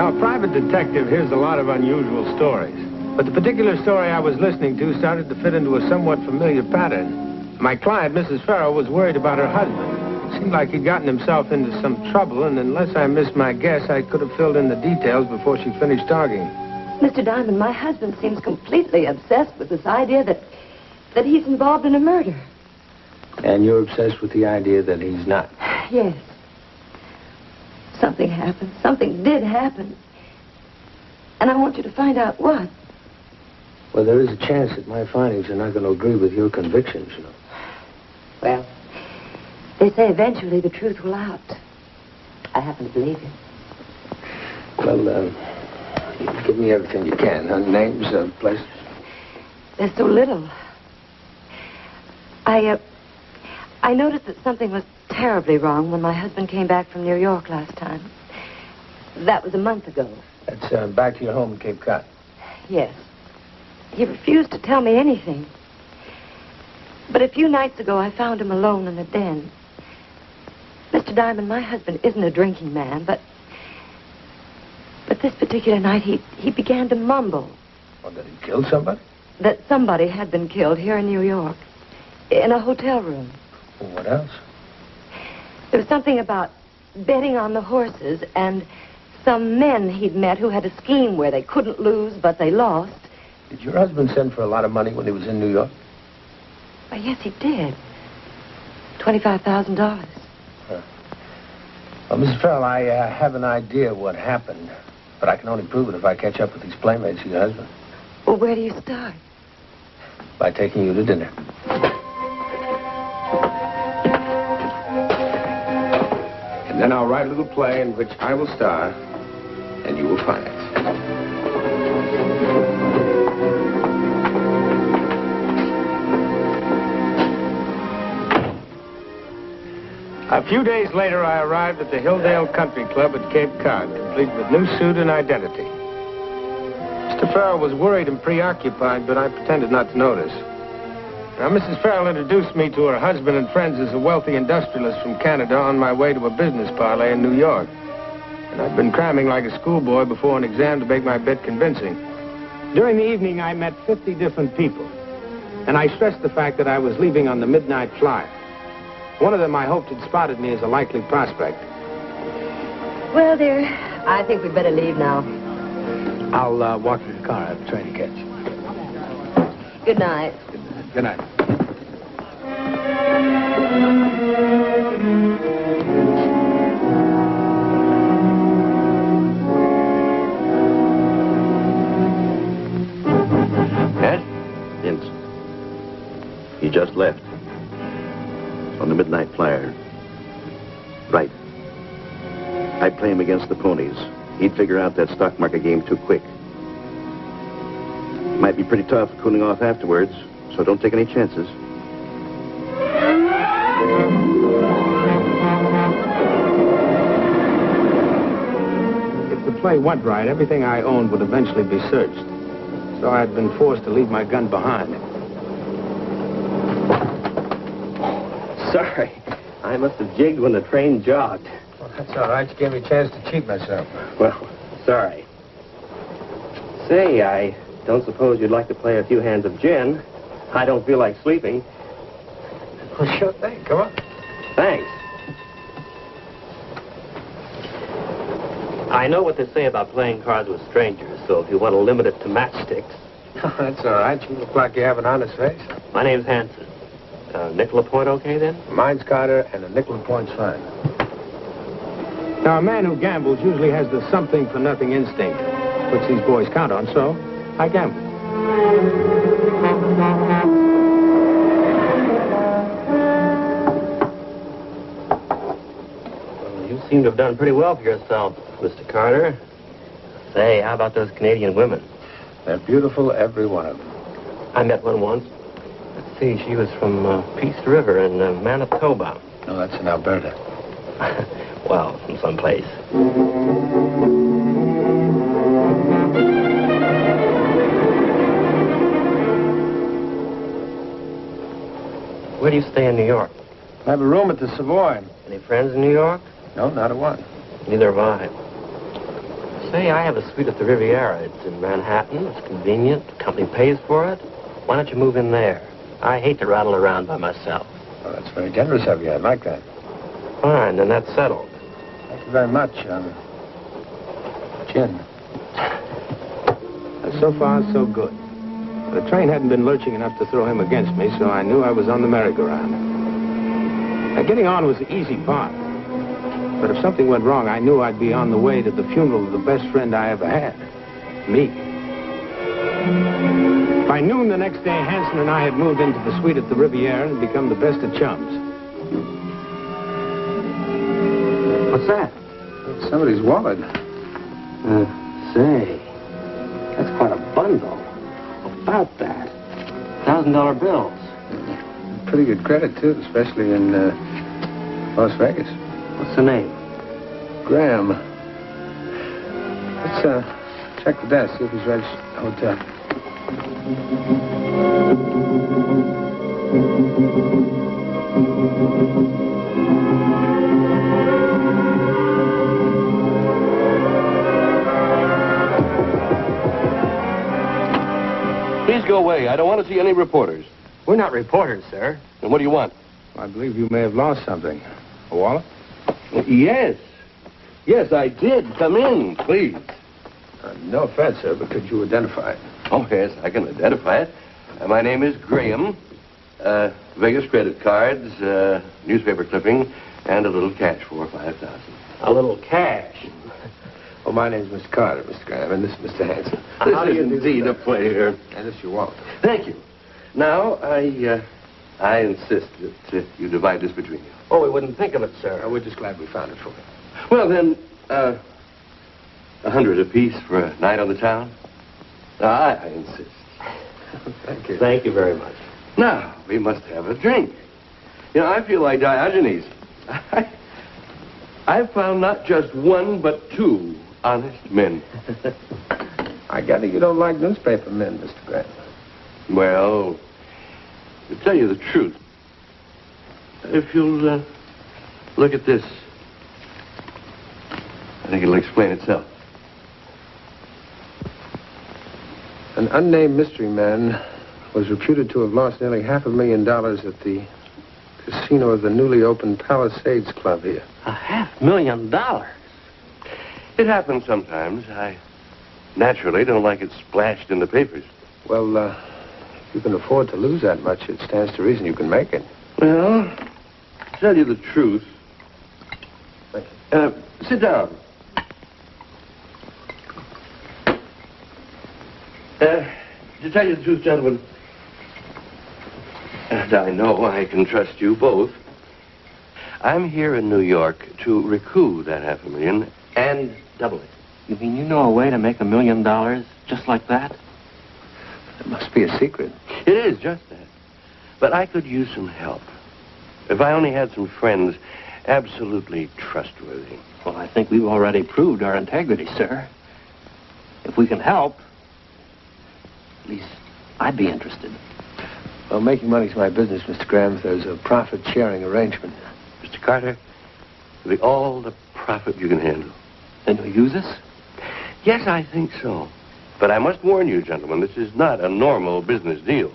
Now, a private detective hears a lot of unusual stories. But the particular story I was listening to started to fit into a somewhat familiar pattern. My client, Mrs. Farrell, was worried about her husband. It seemed like he'd gotten himself into some trouble, and unless I missed my guess, I could have filled in the details before she finished talking. Mr. Diamond, my husband seems completely obsessed with this idea that he's involved in a murder. And you're obsessed with the idea that he's not? Yes. Something happened. Something did happen. And I want you to find out what. Well, there is a chance that my findings are not going to agree with your convictions, you know. Well, they say eventually the truth will out. I happen to believe you. Well, give me everything you can, huh? Names, places. There's so little. I noticed that something was terribly wrong when my husband came back from New York last time. That was a month ago. That's back to your home in Cape Cod. Yes. He refused to tell me anything. But a few nights ago, I found him alone in the den. Mr. Diamond, my husband isn't a drinking man, but this particular night, he began to mumble. Oh, did he kill somebody? That somebody had been killed here in New York, in a hotel room. Well, what else? There was something about betting on the horses and some men he'd met who had a scheme where they couldn't lose, but they lost. Did your husband send for a lot of money when he was in New York? Why, yes, he did. $25,000. Huh. Well, Mrs. Farrell, I have an idea what happened, but I can only prove it if I catch up with these playmates of your husband. Well, where do you start? By taking you to dinner. And then I'll write a little play in which I will star, and you will finance. A few days later, I arrived at the Hilldale Country Club at Cape Cod, complete with new suit and identity. Mr. Farrell was worried and preoccupied, but I pretended not to notice. Now, Mrs. Farrell introduced me to her husband and friends as a wealthy industrialist from Canada on my way to a business parley in New York. And I'd been cramming like a schoolboy before an exam to make my bit convincing. During the evening, I met 50 different people, and I stressed the fact that I was leaving on the midnight flight. One of them, I hoped, had spotted me as a likely prospect. Well, dear, I think we'd better leave now. I'll walk to the car. I have a train to catch. Good night. Good night. Yes? Vince. He just left. On the midnight flyer. Right. I'd play him against the ponies. He'd figure out that stock market game too quick. Might be pretty tough cooling off afterwards, so don't take any chances. If the play went right, everything I owned would eventually be searched. So I'd been forced to leave my gun behind. Sorry. I must have jigged when the train jogged. Well, that's all right. You gave me a chance to cheat myself. Well, sorry. Say, I don't suppose you'd like to play a few hands of gin. I don't feel like sleeping. Well, sure thing. Come on. Thanks. I know what they say about playing cards with strangers, so if you want to limit it to matchsticks. Oh, that's all right. You look like you have an honest face. My name's Hanson. Nickel a point okay, then? Mine's Carter, and a nickel a point's fine. Now, a man who gambles usually has the something-for-nothing instinct, which these boys count on, so I gamble. Well, you seem to have done pretty well for yourself, Mr. Carter. Say, how about those Canadian women? They're beautiful, every one of them. I met one once. Let's see, she was from Peace River in Manitoba. No, that's in Alberta. Well, from someplace. Where do you stay in New York? I have a room at the Savoy. Any friends in New York? No, not a one. Neither have I. Say, I have a suite at the Riviera. It's in Manhattan. It's convenient. The company pays for it. Why don't you move in there? I hate to rattle around by myself. Well, that's very generous of you. I like that. Fine, then that's settled. Thank you very much, Jim. So far, so good. The train hadn't been lurching enough to throw him against me, so I knew I was on the merry-go-round. Now, getting on was the easy part. But if something went wrong, I knew I'd be on the way to the funeral of the best friend I ever had. Me. By noon the next day, Hanson and I had moved into the suite at the Riviera and become the best of chums. What's that? It's somebody's wallet. Say, that's quite a bundle. About that. $1,000 bills. Pretty good credit, too, especially in Las Vegas. What's the name? Graham. Let's check the desk, see if he's registered at the hotel. Please go away. I don't want to see any reporters. We're not reporters, sir. And what do you want? I believe you may have lost something. A wallet? Yes. Yes, I did. Come in, please. No offense, sir, but could you identify it? Oh, yes, I can identify it. My name is Graham. Vegas credit cards, newspaper clipping, and a little cash for $5,000. A little cash. Oh, my name's Mr. Carter, Mr. Graham, and this is Mr. Hanson. This is indeed a pleasure. And this is your wallet. Thank you. Now, I insist that you divide this between you. Oh, we wouldn't think of it, sir. We're just glad we found it for you. Well, then, $100 apiece for a night on the town? I insist. Thank you. Thank you very much. Now, we must have a drink. You know, I feel like Diogenes. I've found not just one, but two honest men. I gather you don't like newspaper men, Mr. Graham. Well, to tell you the truth, if you'll look at this, I think it'll explain itself. An unnamed mystery man was reputed to have lost nearly $500,000 at the casino of the newly opened Palisades Club here. $500,000? It happens sometimes. I naturally don't like it splashed in the papers. Well, if you can afford to lose that much, it stands to reason you can make it. Well, to tell you the truth. Sit down. To tell you the truth, gentlemen, and I know I can trust you both, I'm here in New York to recoup that $500,000 and double it. You mean you know a way to make $1 million just like that? It must be a secret. It is just that. But I could use some help. If I only had some friends absolutely trustworthy. Well, I think we've already proved our integrity, sir. If we can help, at least I'd be interested. Well, making money's my business, Mr. Graham. If there's a profit-sharing arrangement. Mr. Carter, it'll be all the profit you can handle. Then you'll use us? Yes, I think so. But I must warn you, gentlemen, this is not a normal business deal.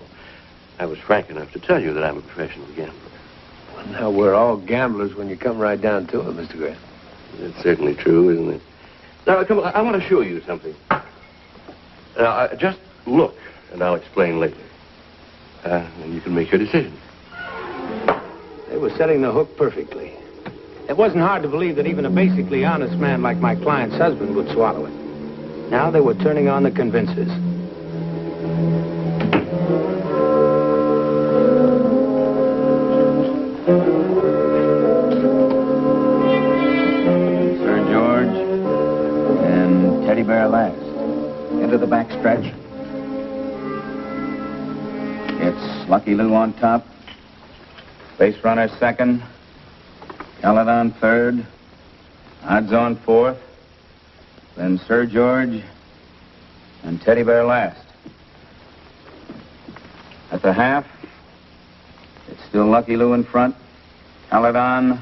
I was frank enough to tell you that I'm a professional gambler. Well, now, we're all gamblers when you come right down to it, Mr. Graham. It's certainly true, isn't it? Now, come on, I want to show you something. Just look, and I'll explain later. And you can make your decision. They were setting the hook perfectly. It wasn't hard to believe that even a basically honest man like my client's husband would swallow it. Now they were turning on the convincers. Sir George and Teddy Bear last. Into the back stretch. It's Lucky Lou on top. Base runner second. Caledon third. Odds on fourth. Then Sir George and Teddy Bear last. At the half, it's still Lucky Lou in front. Caledon,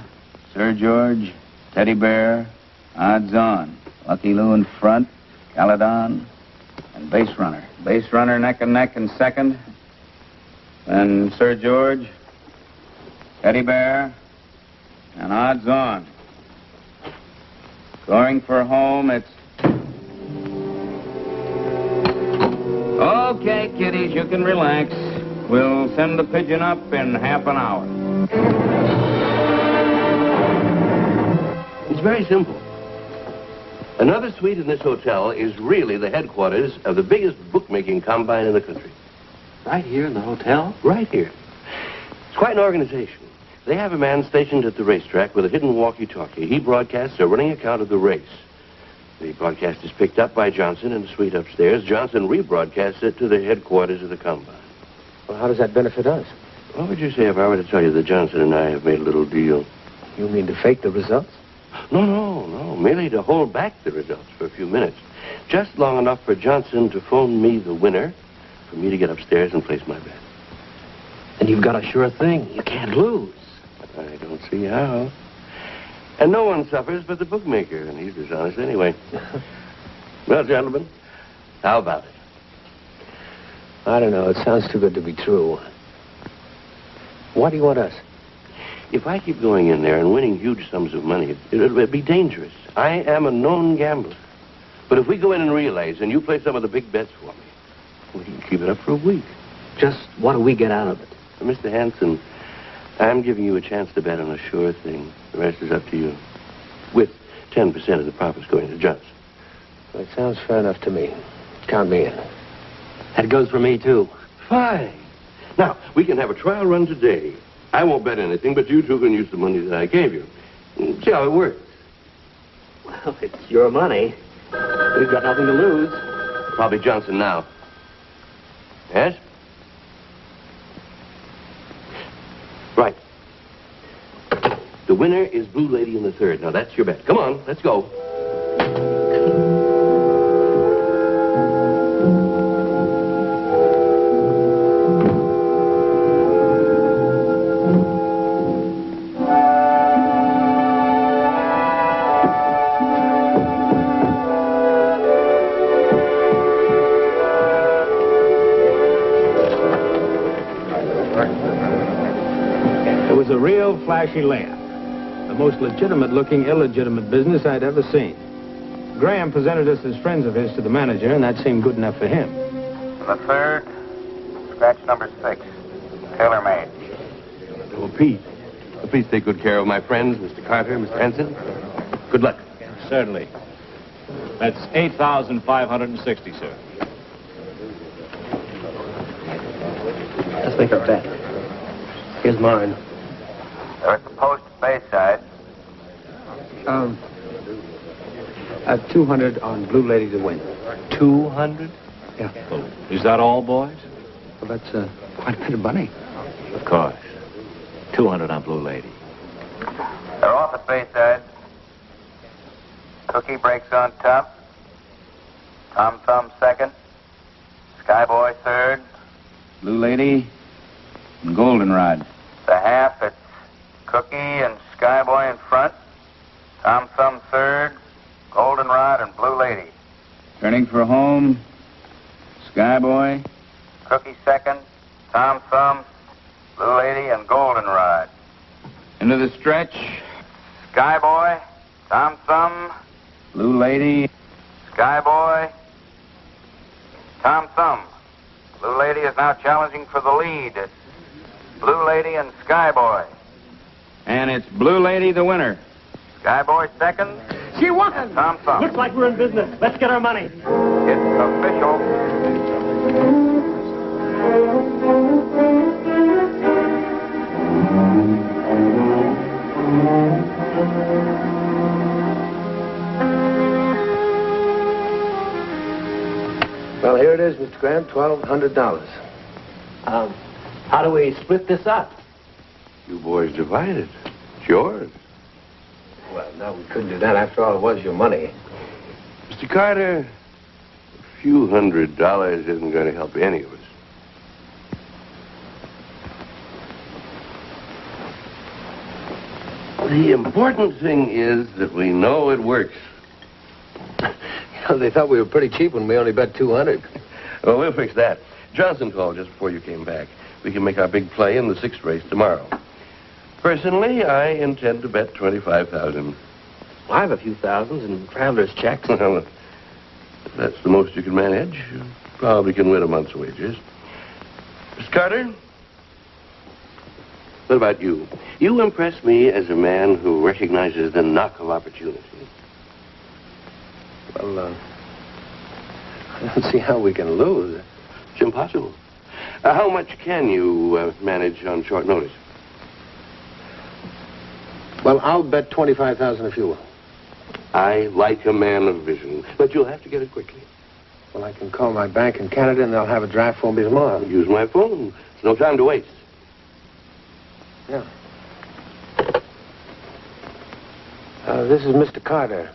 Sir George, Teddy Bear, odds on. Lucky Lou in front, Caledon, and base runner. Base runner neck and neck in second. Then Sir George, Teddy Bear, and odds on. Scoring for home, it's... Okay, kiddies, you can relax. We'll send the pigeon up in half an hour. It's very simple. Another suite in this hotel is really the headquarters of the biggest bookmaking combine in the country. Right here in the hotel? Right here. It's quite an organization. They have a man stationed at the racetrack with a hidden walkie-talkie. He broadcasts a running account of the race. The broadcast is picked up by Johnson in the suite upstairs. Johnson rebroadcasts it to the headquarters of the combine. Well, how does that benefit us? What would you say if I were to tell you that Johnson and I have made a little deal? You mean to fake the results? No. Merely to hold back the results for a few minutes. Just long enough for Johnson to phone me the winner, for me to get upstairs and place my bet. And you've got a sure thing. You can't lose. I don't see how. And no one suffers but the bookmaker, and he's dishonest anyway. Well, gentlemen, how about it? I don't know. It sounds too good to be true. Why do you want us? If I keep going in there and winning huge sums of money, it'll be dangerous. I am a known gambler. But if we go in and relays, and you play some of the big bets for me, we can keep it up for a week. Just what do we get out of it? Mr. Hanson, I'm giving you a chance to bet on a sure thing. The rest is up to you. With 10% of the profits going to Johnson. That sounds fair enough to me. Count me in. That goes for me, too. Fine. Now, we can have a trial run today. I won't bet anything, but you two can use the money that I gave you. See how it works. Well, it's your money. We've got nothing to lose. Probably Johnson now. Yes? Right. The winner is Blue Lady in the third. Now, that's your bet. Come on, let's go. It was a real flashy layup. The most legitimate-looking, illegitimate business I'd ever seen. Graham presented us as friends of his to the manager, and that seemed good enough for him. The third, scratch number 6, tailor-made. Oh, Pete. Please take good care of my friends, Mr. Carter, Mr. Hanson. Good luck. Certainly. That's 8,560, sir. Let's make our bet. Here's mine. They're at the post at Bayside. 200 on Blue Lady to win. 200? Yeah. Oh, is that all, boys? Well, that's quite a bit of money. Of course. 200 on Blue Lady. They're off at Bayside. Cookie breaks on top. Tom Thumb second. Skyboy third. Blue Lady and Goldenrod. The half, it's Cookie and Skyboy in front. Tom Thumb third. Goldenrod and Blue Lady. Turning for home, Skyboy. Cookie second. Tom Thumb, Blue Lady, and Goldenrod. Into the stretch, Skyboy, Tom Thumb, Blue Lady, Skyboy, Tom Thumb. Blue Lady is now challenging for the lead. It's Blue Lady and Skyboy. And it's Blue Lady the winner. Skyboy second. She won! And Tom Thumb. Looks like we're in business. Let's get our money. It's official. Well, here it is, Mr. Graham, $1,200. How do we split this up? You boys divide it. It's yours. Well, no, we couldn't do that. After all, it was your money. Mr. Carter, a few $100 isn't going to help any of us. The important thing is that we know it works. They thought we were pretty cheap when we only bet 200. Well, we'll fix that. Johnson called just before you came back. We can make our big play in the 6th race tomorrow. Personally, I intend to bet 25,000. I have a few thousands in traveler's checks. Well, if that's the most you can manage, you probably can win a month's wages. Miss Carter? What about you? You impress me as a man who recognizes the knock of opportunity. Well, I don't see how we can lose. It's impossible. How much can you manage on short notice? Well, I'll bet 25,000 if you will. I like a man of vision, but you'll have to get it quickly. Well, I can call my bank in Canada, and they'll have a draft for me tomorrow. Use my phone. There's no time to waste. Yeah. This is Mr. Carter.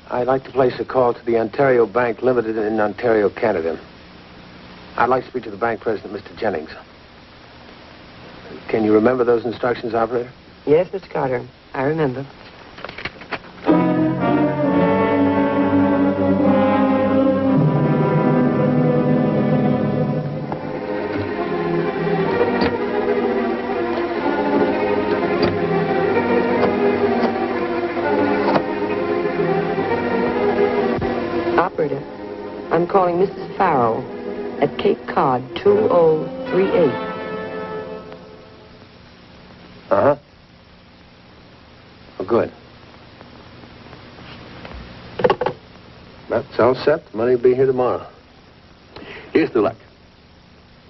I'd like to place a call to the Ontario Bank Limited in Ontario, Canada. I'd like to speak to the bank president, Mr. Jennings. Can you remember those instructions, operator? Yes, Mr. Carter. I remember. Operator, I'm calling Mrs. Farrell at Cape Cod 2038. Uh-huh. Oh, good. That's all set. The money will be here tomorrow. Here's the luck.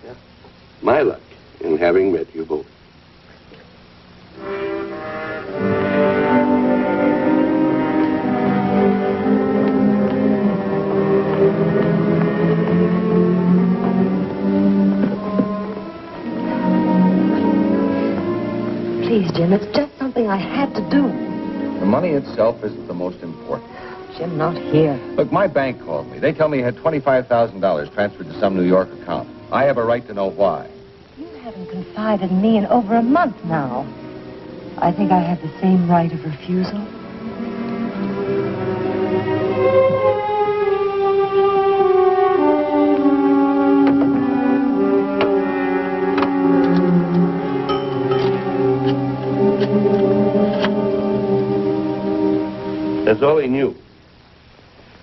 Yeah? My luck in having met you both. Please, Jim, it's just something I had to do. The money itself isn't the most important. Jim, not here. Look, my bank called me. They tell me you had $25,000 transferred to some New York account. I have a right to know why. You haven't confided in me in over a month now. I think I have the same right of refusal. That's all he knew.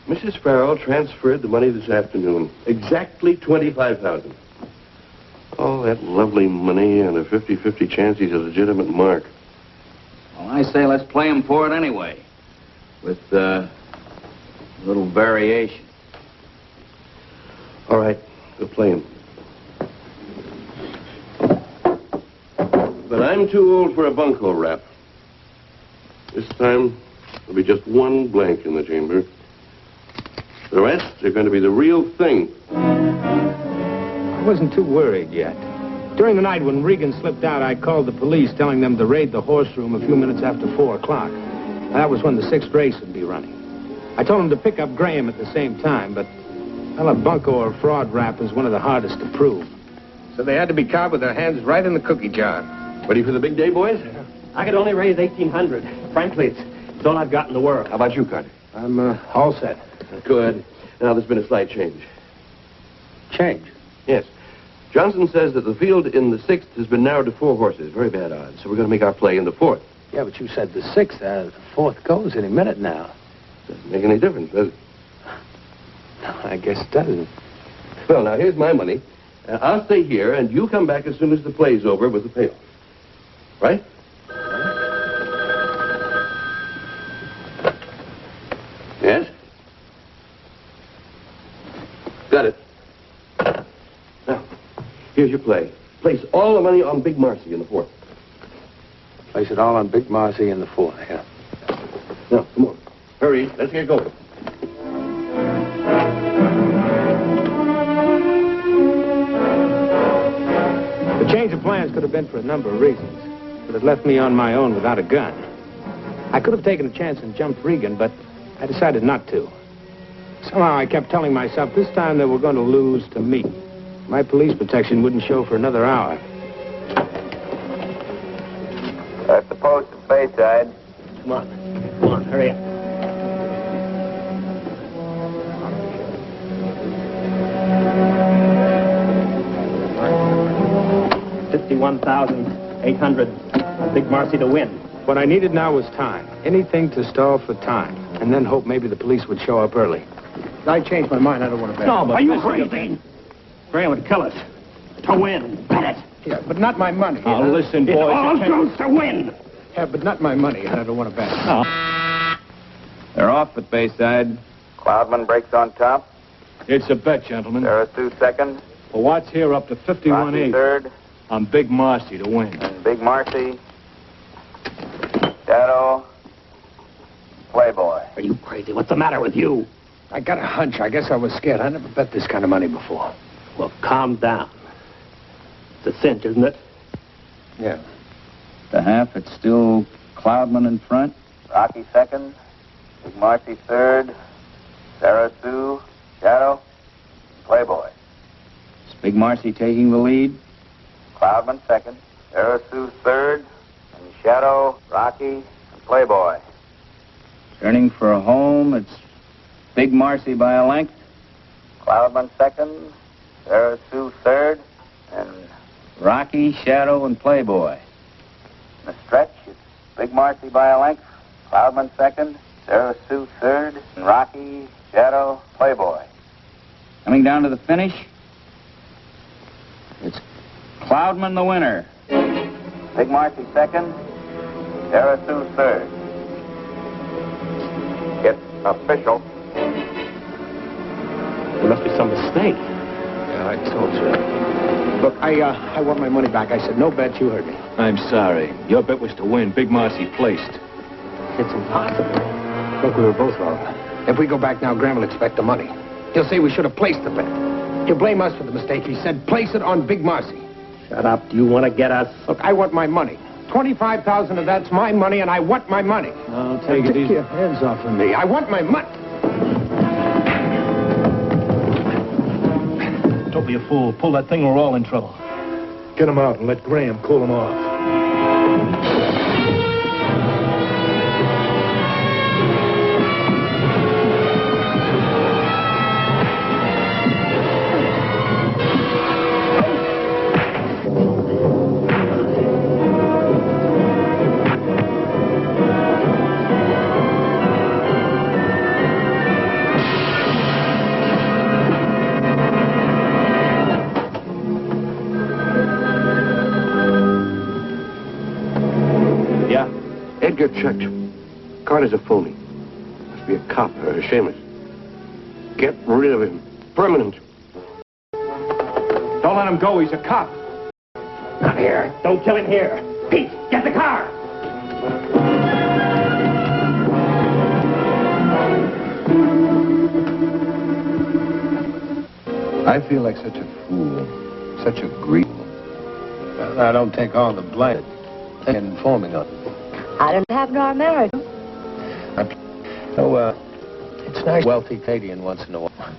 Mrs. Farrell transferred the money this afternoon. Exactly 25,000. All that lovely money and a 50-50 chance he's a legitimate mark. Well, I say let's play him for it anyway. With a little variation. All right, we'll play him. But I'm too old for a bunco rap. This time, there'll be just one blank in the chamber. The rest are going to be the real thing. I wasn't too worried yet. During the night when Regan slipped out, I called the police telling them to raid the horse room a few minutes after 4 o'clock. That was when the 6th race would be running. I told them to pick up Graham at the same time, but, well, a bunco or fraud rap is one of the hardest to prove. So they had to be caught with their hands right in the cookie jar. Ready for the big day, boys? I could only raise 1,800. Frankly, it's all I've got in the world. How about you, Carter? I'm all set. Good. Now, there's been a slight change. Change? Yes. Johnson says that the field in the 6th has been narrowed to 4 horses. Very bad odds. So we're going to make our play in the 4th. Yeah, but you said the 6th. The 4th goes any minute now. Doesn't make any difference, does it? No, I guess it doesn't. Well, now, here's my money. I'll stay here, and you come back as soon as the play's over with the payoff. Right? Yes? Got it. Now, here's your play. Place all the money on Big Marcy in the 4th. Place it all on Big Marcy in the 4th, yeah. Now, come on. Hurry. Let's get going. The change of plans could have been for a number of reasons, but it left me on my own without a gun. I could have taken a chance and jumped Regan, but I decided not to. Somehow I kept telling myself this time they were going to lose to me. My police protection wouldn't show for another hour. At the post at Bayside. Come on, hurry up. 61,800. Big Marcy to win. What I needed now was time. Anything to stall for time. And then hope maybe the police would show up early. I changed my mind. I don't want to bet. No, but are you crazy? Graham would kill us. To win. Bet it. Yeah, but not my money. Oh, listen, boys. It all goes to win. Yeah, but not my money, and I don't want to bet. Oh. They're off at Bayside. Cloudman breaks on top. It's a bet, gentlemen. Sarah Sue second. For Watts here up to 51 Rocky 8. third. I'm Big Marcy to win. And Big Marcy. Shadow. Playboy. Are you crazy? What's the matter with you? I got a hunch. I guess I was scared. I never bet this kind of money before. Well, calm down. It's a cinch, isn't it? Yeah. The half, it's still Cloudman in front. Rocky second. Big Marcy third. Sarah Sue. Shadow. Playboy. Is Big Marcy taking the lead? Cloudman second. Sarah Sue third. And Shadow, Rocky, and Playboy. Turning for a home, it's Big Marcy by a length. Cloudman second. Sarah Sue third. And Rocky, Shadow, and Playboy. in the stretch, it's Big Marcy by a length. Cloudman second. Sarah Sue third. And Rocky, Shadow, Playboy. Coming down to the finish, it's Cloudman the winner. Big Marcy second. Sarah Sue third. It's official. There must be some mistake. Yeah, I told you. Look, I want my money back. I said no bet. You heard me. I'm sorry. Your bet was to win. Big Marcy placed. It's impossible. Look, we were both wrong. If we go back now, Graham will expect the money. He'll say we should have placed the bet. He'll blame us for the mistake. He said place it on Big Marcy. Shut up. Do you want to get us? Look, I want my money. 25,000 of that's my money, and I want my money. I'll take it easy. Your hands off of me. I want my money. Don't be a fool. Pull that thing or we're all in trouble. Get him out and let Graham cool him off. Edgar checked. Carter's a phony. Must be a cop or a shamus. Get rid of him. Permanent. Don't let him go. He's a cop. Not here. Don't kill him here. Pete, get the car. I feel like such a fool. Such a grief. Well, I don't take all the blame. And informing on it. I don't have nor married. So, it's nice wealthy Canadian once in a while.